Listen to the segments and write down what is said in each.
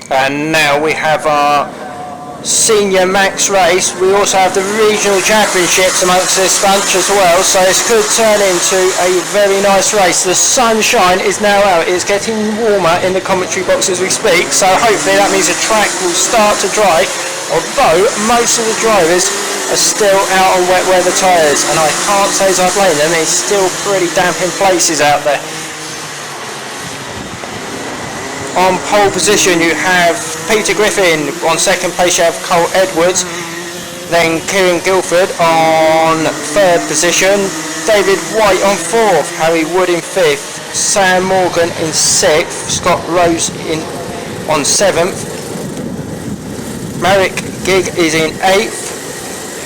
And now we have our senior max race. We also have the regional championships amongst this bunch as well, so this could turn into a very nice race. The sunshine is now out. It's getting warmer in the commentary box as we speak, so hopefully that means the track will start to dry, although most of the drivers are still out on wet weather tyres, and I can't say as I blame them. It's still pretty damp in places out there. On pole position you have Peter Griffin, on second place you have Cole Edwards, then Kieran Guilford on third position, David White on fourth, Harry Wood in fifth, Sam Morgan in sixth, Scott Rose on seventh, Merrick Gigg is in eighth,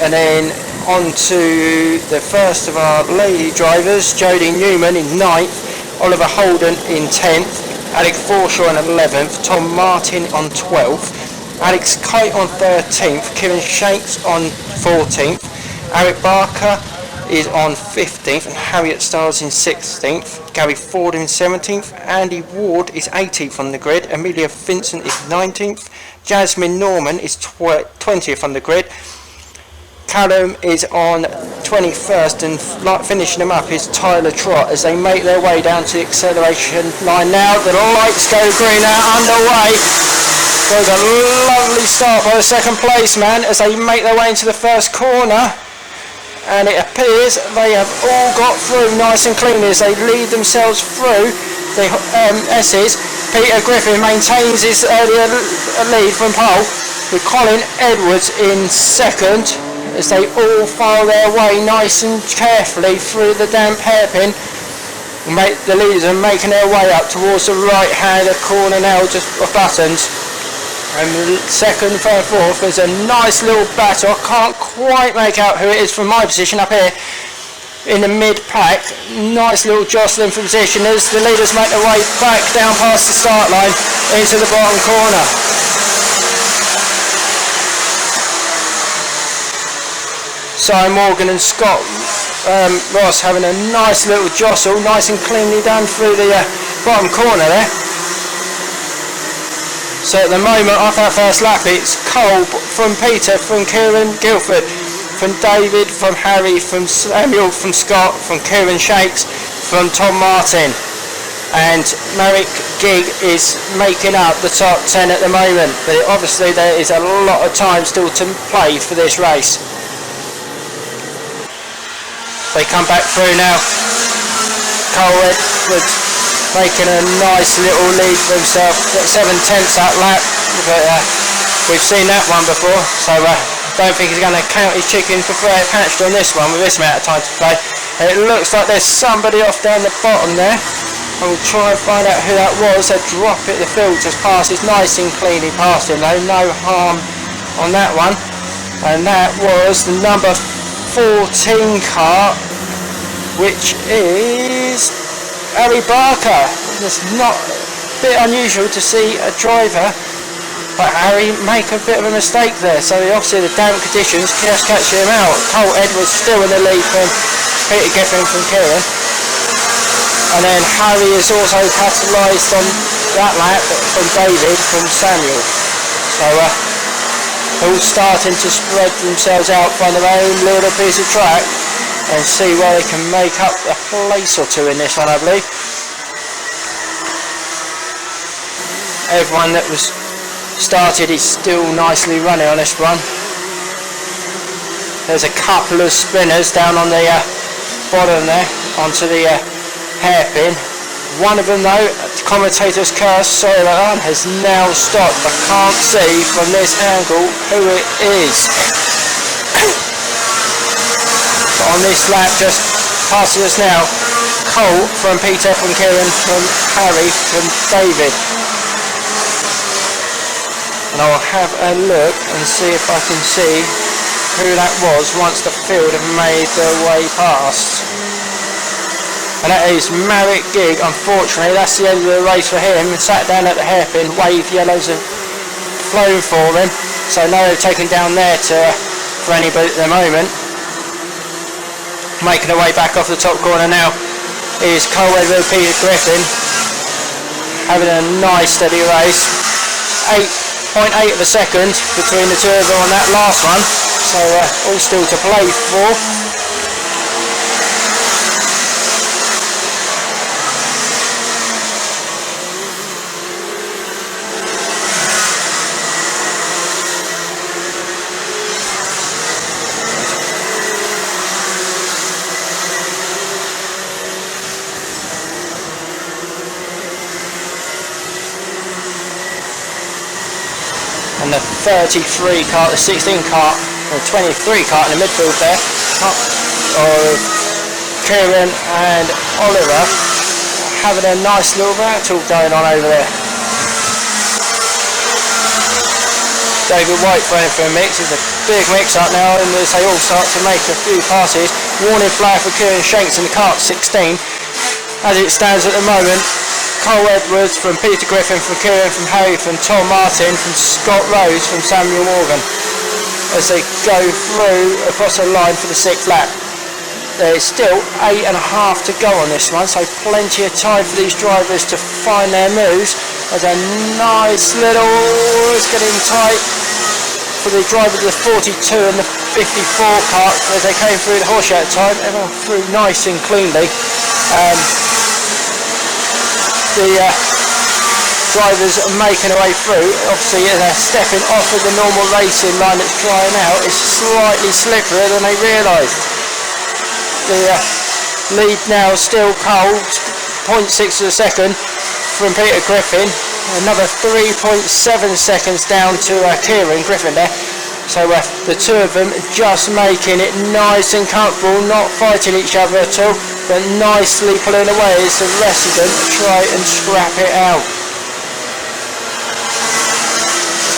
and then on to the first of our lady drivers, Jodie Newman in ninth, Oliver Holden in 10th, Alex Forshaw on 11th, Tom Martin on 12th, Alex Kite on 13th, Kieran Shanks on 14th, Eric Barker is on 15th, and Harriet Stiles in 16th, Gary Ford in 17th, Andy Ward is 18th on the grid, Amelia Vincent is 19th, Jasmine Norman is 20th on the grid, Callum is on 21st, and finishing them up is Tyler Trott as they make their way down to the acceleration line now. The lights go green, now underway. There's a lovely start by the second place man as they make their way into the first corner, and it appears they have all got through nice and cleanly as they lead themselves through the S's. Peter Griffin maintains his earlier lead from pole, with Colin Edwards in second, as they all file their way nice and carefully through the damp hairpin. The leaders are making their way up towards the right hand corner now, just buttons. And second, third, fourth, there's a nice little battle. I can't quite make out who it is from my position up here in the mid-pack. Nice little jostling for position as the leaders make their way back down past the start line into the bottom corner. Simon Morgan and Scott Ross having a nice little jostle, nice and cleanly done through the bottom corner there. So at the moment, off our first lap, it's Cole from Peter, from Kieran Guilford, from David, from Harry, from Samuel, from Scott, from Kieran Shakes, from Tom Martin. And Merrick Gigg is making up the top 10 at the moment, but obviously there is a lot of time still to play for this race. They come back through now. Cole Edwards making a nice little lead for himself. Got 7/10 that lap, but we've seen that one before, so don't think he's going to count his chickens before they're hatched on this one with this amount of time to play. And it looks like there's somebody off down the bottom there. I will try and find out who that was. A drop at the field just passes nice and cleanly past him though, no harm on that one. And that was the number 14 car, which is Harry Barker. It's not a bit unusual to see a driver but Harry make a bit of a mistake there, so obviously the damp conditions just catch him out. Cole Edwards still in the lead from Peter Griffin from Kieran, and then Harry is also capitalised on that lap from David from Samuel. So all starting to spread themselves out, find their own little piece of track and see where they can make up a place or two in this one, I believe. Everyone that was started is still nicely running on this one. There's a couple of spinners down on the bottom there onto the hairpin. One of them though, commentator's curse, sorry about that, has now stopped. I can't see from this angle who it is. But on this lap just passes us now, Cole from Peter, from Kieran, from Harry, from David. And I'll have a look and see if I can see who that was once the field have made their way past. And that is Merrick Gigg. Unfortunately, that's the end of the race for him. Sat down at the hairpin, wave yellows have flown for him. So now they've taken down there for anybody at the moment. Making their way back off the top corner now is Cole Edwards, Peter Griffin, having a nice steady race. 8.8 of a second between the two of them on that last one, so all still to play for. And the 33 kart, the 16 kart, or 23 kart in the midfield there, of Kieran and Oliver, having a nice little battle going on over there. David White running for a mix. It's a big mix up now, and as they all start to make a few passes, warning flag for Kieran Shanks in the kart 16. As it stands at the moment, Cole Edwards from Peter Griffin, from Kieran, from Harry, from Tom Martin, from Scott Rose, from Samuel Morgan, as they go through across the line for the 6th lap. There's still 8.5 to go on this one, so plenty of time for these drivers to find their moves. There's a nice little, it's getting tight for the driver of the 42 and the 54 kart as they came through the horseshoe at the time. Everyone through nice and cleanly. The drivers are making their way through. Obviously they're stepping off of the normal racing line that's drying out. It's slightly slipperier than they realised. The lead now still Cole, 0.6 of a second from Peter Griffin. Another 3.7 seconds down to Kieran Griffin there. So the two of them just making it nice and comfortable, not fighting each other at all, but nicely pulling away as the rest of them try and scrap it out.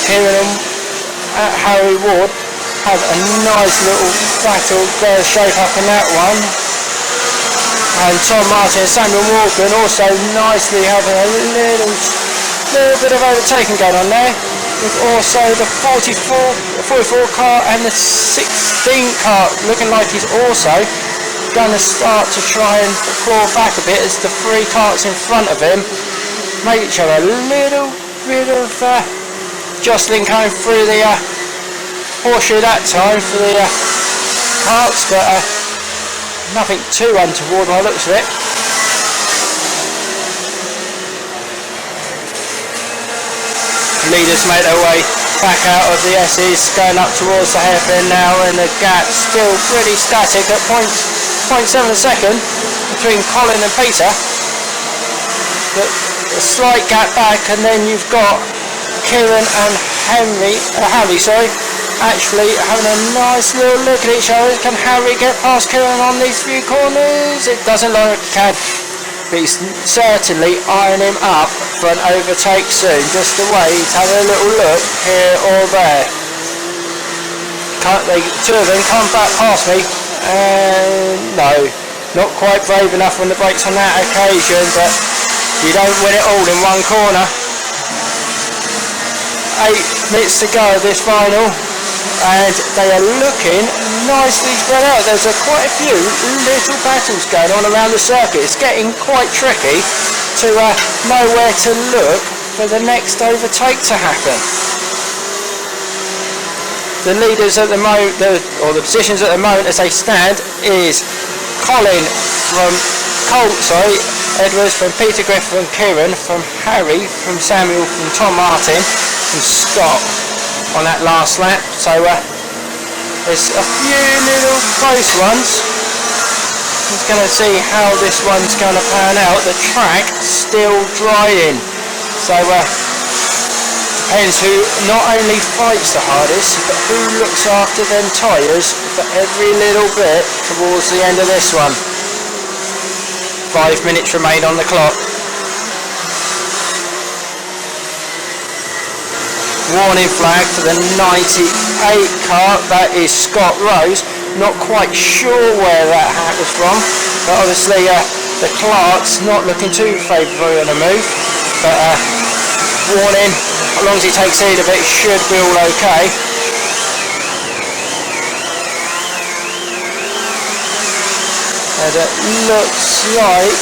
Kieran and Harry Ward have a nice little battle there, shape up in that one. And Tom Martin and Samuel Morgan also nicely having a little bit of overtaking going on there. With also the 44 car and the 16 car looking like he's also going to start to try and claw back a bit as the 3 karts in front of him make each other a little bit of jostling coming through the horseshoe that time for the karts, but nothing too untoward by the looks of it. Leaders make their way back out of the S's, going up towards the hairpin now, and the gap still pretty static at 0.7 second between Colin and Peter. But a slight gap back, and then you've got Kieran and Harry actually having a nice little look at each other. Can Harry get past Kieran on these few corners? It doesn't look like he can. But he's certainly eyeing him up for an overtake soon, just the way he's having a little look here or there. Two of them come back past me, and no, not quite brave enough on the brakes on that occasion, but you don't win it all in one corner. 8 minutes to go of this final, and they are looking nicely spread out. There's quite a few little battles going on around the circuit. It's getting quite tricky to know where to look for the next overtake to happen. The leaders at the moment, or the positions at the moment as they stand, is Edwards from Peter Griffin and Kieran, from Harry, from Samuel, from Tom Martin, from Scott on that last lap. So there's a few little close ones. Just going to see how this one's going to pan out. The track still drying, so depends who not only fights the hardest, but who looks after them tyres for every little bit towards the end of this one. 5 minutes remain on the clock. Warning flag for the 98 car, that is Scott Rose. Not quite sure where that hat was from, but obviously the Clark's not looking too favourable on the move, but warning, as long as he takes heed of it, should be all okay. And it looks like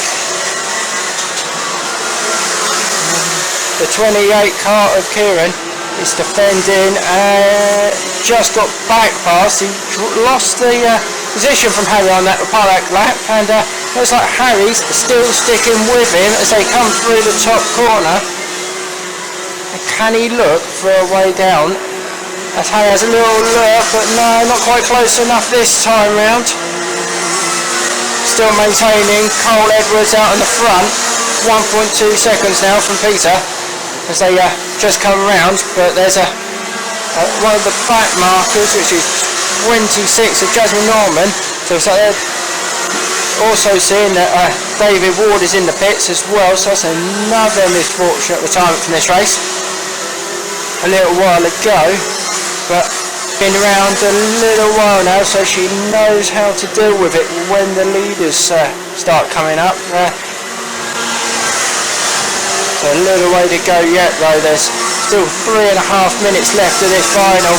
The 28 car of Kieran is defending, just got back past. He lost the position from Harry on that Rotax lap, and looks like Harry's still sticking with him as they come through the top corner. Can he look for a way down? As Harry has a little look, but no, not quite close enough this time round. Still maintaining Cole Edwards out in the front. 1.2 seconds now from Peter as they just come round, but there's one of the back markers, which is 26 of Jasmine Norman. So it's like they're also seeing that David Ward is in the pits as well, so that's another misfortunate retirement from this race. A little while ago, but been around a little while now, so she knows how to deal with it when the leaders start coming up. So a little way to go yet though. There's still 3.5 minutes left of this final.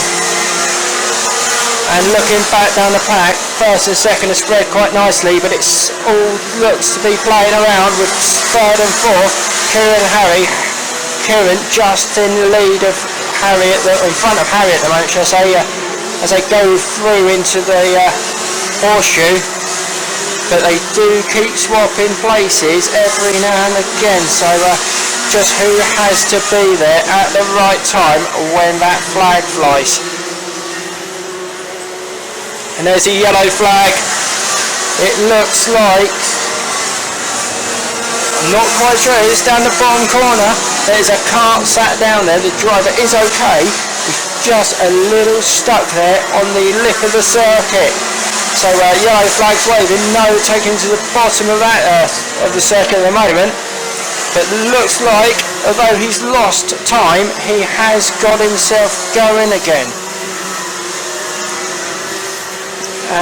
And looking back down the pack, first and second are spread quite nicely, but it's all looks to be playing around with third and fourth. Kieran and Harry. Kieran just in the lead of Harry in front of Harry at the moment, shall I say, as they go through into the horseshoe. But they do keep swapping places every now and again, so just who has to be there at the right time when that flag flies. And there's a yellow flag. It looks like, I'm not quite sure, it's down the bottom corner. There's a cart sat down there. The driver is okay. He's just a little stuck there on the lip of the circuit. So yellow flag's waving, no taking to the bottom of that of the circuit at the moment. But looks like, although he's lost time, he has got himself going again.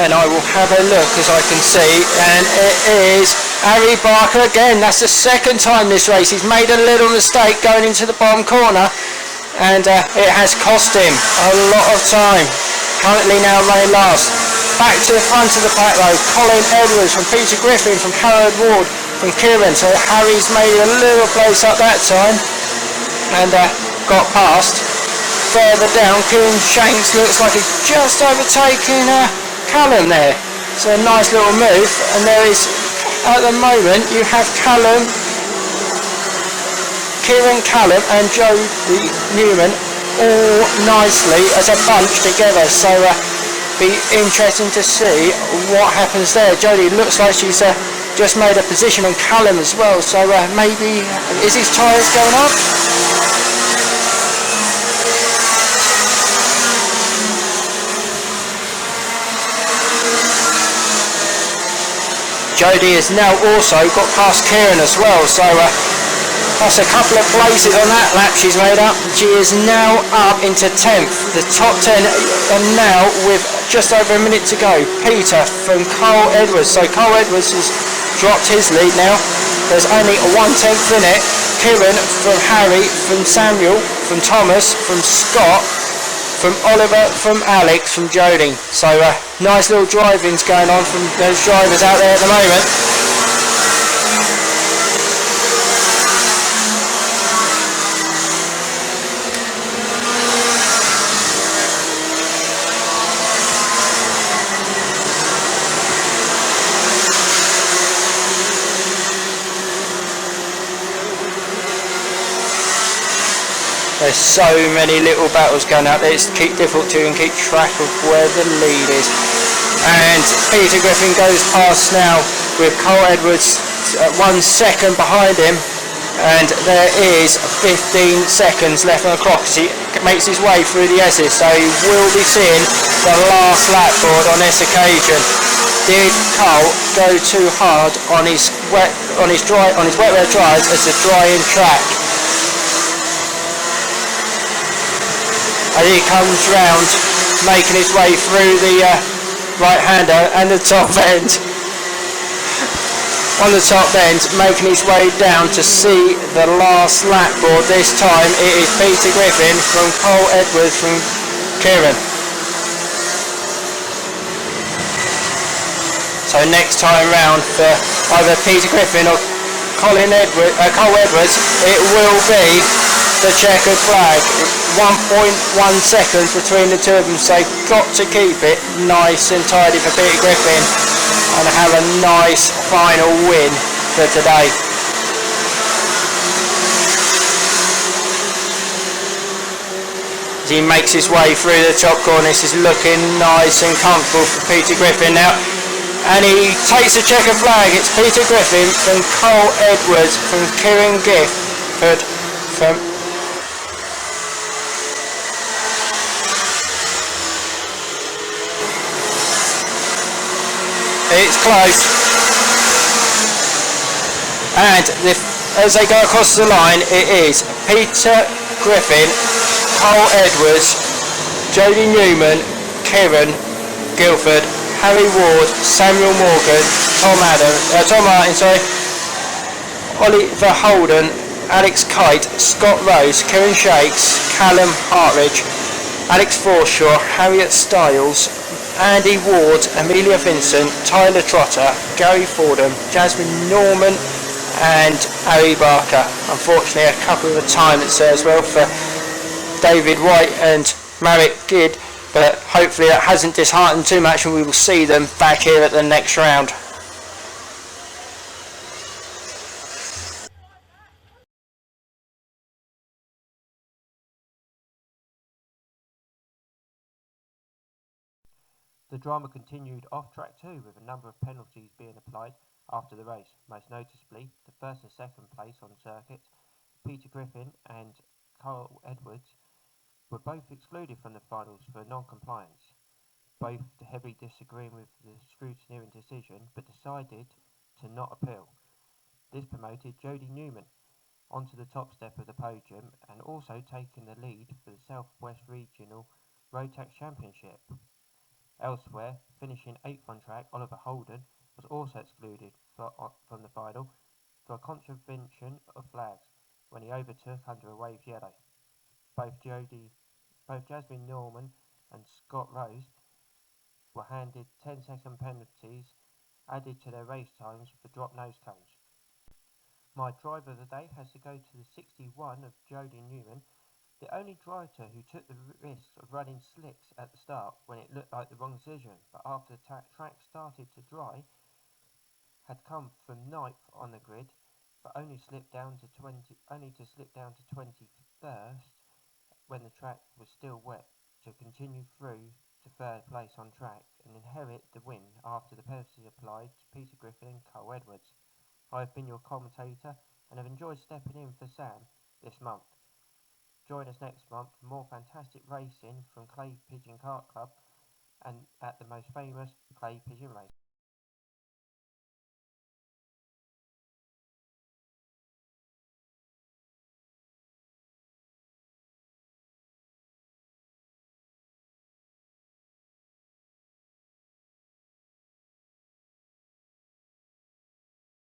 And I will have a look as I can see, and it is Harry Barker again. That's the second time this race. He's made a little mistake going into the bottom corner, and it has cost him a lot of time. Currently now running last. Back to the front of the pack though, Colin Edwards from Peter Griffin, from Harold Ward, from Kieran. So Harry's made a little place up that time and got past. Further down, Kieran Shanks looks like he's just overtaken Callum there. So a nice little move, and there is, at the moment, you have Callum, Kieran Callum and Jodie Newman all nicely as a bunch together. So be interesting to see what happens there. Jodie looks like she's just made a position on Callum as well, so maybe is his tyres going up? Jodie has now also got past Kieran as well, so that's a couple of places on that lap she's made up. She is now up into 10th. The top 10 are now with just over a minute to go. Peter from Cole Edwards. So Cole Edwards has dropped his lead now. There's only a 1/10 in it. Kieran from Harry, from Samuel, from Thomas, from Scott, from Oliver, from Alex, from Jodie. So nice little drivings going on from those drivers out there at the moment. There's so many little battles going out there, it's difficult to keep track of where the lead is. And Peter Griffin goes past now with Cole Edwards 1 second behind him, and there is 15 seconds left on the clock as he makes his way through the S's, so he will be seeing the last lap board on this occasion. Did Cole go too hard on his wet wear tyres as the drying track? And he comes round, making his way through the right-hander and the top end. On the top end, making his way down to see the last lap board. This time it is Peter Griffin from Cole Edwards from Kieran. So next time round for either Peter Griffin or Cole Edwards, it will be the checkered flag. 1.1 seconds between the two of them, so they've got to keep it nice and tidy for Peter Griffin and have a nice final win for today. As he makes his way through the top corner, this is looking nice and comfortable for Peter Griffin now. And he takes the checkered flag. It's Peter Griffin from Cole Edwards from Kieran Gifford from it's close. And as they go across the line, it is Peter Griffin, Cole Edwards, Jody Newman, Kieran Guilford, Harry Ward, Samuel Morgan, Tom Martin, Oliver Holden, Alex Kite, Scott Rose, Kieran Shakes, Callum Hartridge, Alex Forshaw, Harriet Stiles, Andy Ward, Amelia Vincent, Tyler Trotter, Gary Fordham, Jasmine Norman and Harry Barker. Unfortunately a couple of retirements there as well for David White and Marek Gidd, but hopefully that hasn't disheartened too much and we will see them back here at the next round. The drama continued off track too, with a number of penalties being applied after the race, most noticeably the first and second place on circuit. Peter Griffin and Cole Edwards were both excluded from the finals for non-compliance, both heavily disagreeing with the scrutineering decision but decided to not appeal. This promoted Jody Newman onto the top step of the podium and also taking the lead for the Southwest Regional Rotax Championship. Elsewhere, finishing 8th on track, Oliver Holden was also excluded from the final for a contravention of flags when he overtook under a wave yellow. Both Jasmine Norman and Scott Rose were handed 10-second penalties added to their race times for drop nose cones. My driver of the day has to go to the 61 of Jody Newman, the only driver who took the risk of running slicks at the start when it looked like the wrong decision, but after the track started to dry, had come from 9th on the grid, but only to slip down to 21st when the track was still wet, to continue through to 3rd place on track and inherit the win after the penalties applied to Peter Griffin and Cole Edwards. I have been your commentator and have enjoyed stepping in for Sam this month. Join us next month for more fantastic racing from Clay Pigeon Kart Club and at the most famous Clay Pigeon race.